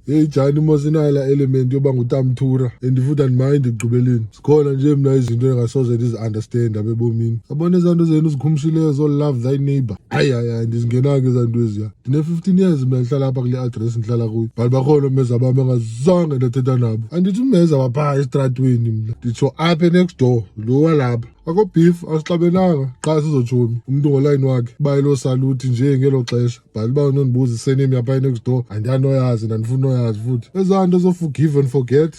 Hey Jani mosinala element yoba ngutamthura and futhi andimayindi ekugqibeleni. Sikhona nje mina izinto engasoze ndizi-understand abebomini. Yabona ezanto zenu zikhumshileyo zo-love thy neighbor. Hayi ndizingena-ke ezanto eziya. Ndine-15 years mina ndihlala apha kule address ndihlala kuyo. Bani bakhona umeza bami engazange ndathetha nabo. Andithi umeza waphaa esitratweni mna. Nditsho apha next door lo walapha. Akho beef asixabenanga xa sizotshomi umuntu ngolayini wakhe bayilo saluti nje ngelo xesha bhali uba unondibuza isename yapha next door andiyanoyazi ndandifuna unoyazi futhi ezanto zo-forgive and forget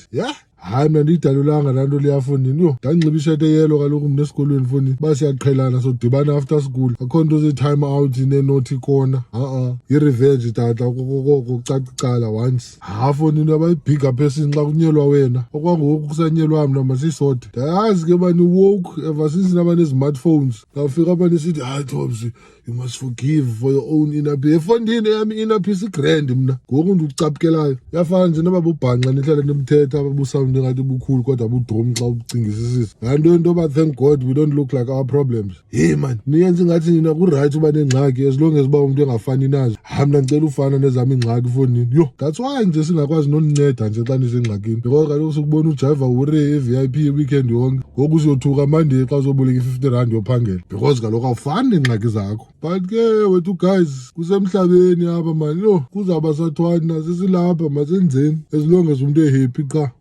hayi mina ndiyidalulanga laa nto liyafondini yho ndandinxiba isheti eyelo kaloku mna esikolweni fondini uba siyaqhelana sodibana after school akho nto zi-time out nenoti corner i-revenge tata koko kucaca icala once fondini abayibhigga person xa kunyelwa wena okwangoku kusanyelwa mna masisode ndayazi ke bani woke ever since nabanezi-smartphones ngafika abani sithi hayi Thomas you must forgive for your own inner peace efondini eyami inner peace igrand mna ngoku ndikucaphukelayo yafana nje nababubhanxa nihlale nimthetha ababusound ngathi bukhulu kodwa budrom xa ubucingisisisa nganto into yoba thank God we don't look like our problems man niyenza ingathi nina kuright uba nengxaki as long as uba umuntu engafani nazo mna ndicela ufana nezami ingxaki fonini yho that's why nje singakwazi noninceda nje xa nisengxakini because kaloku sukubona ujiva ure e-VIP weekend yonke ngoku usiyothuka Monday xa uzoboleka i-50 yophangela because kaloku awufani neengxaki zakho but ke wethu guys kusemhlabeni apha mani yho kuzawuba sathwani nasesilapha masenzeni as long as umuntu ehappy qha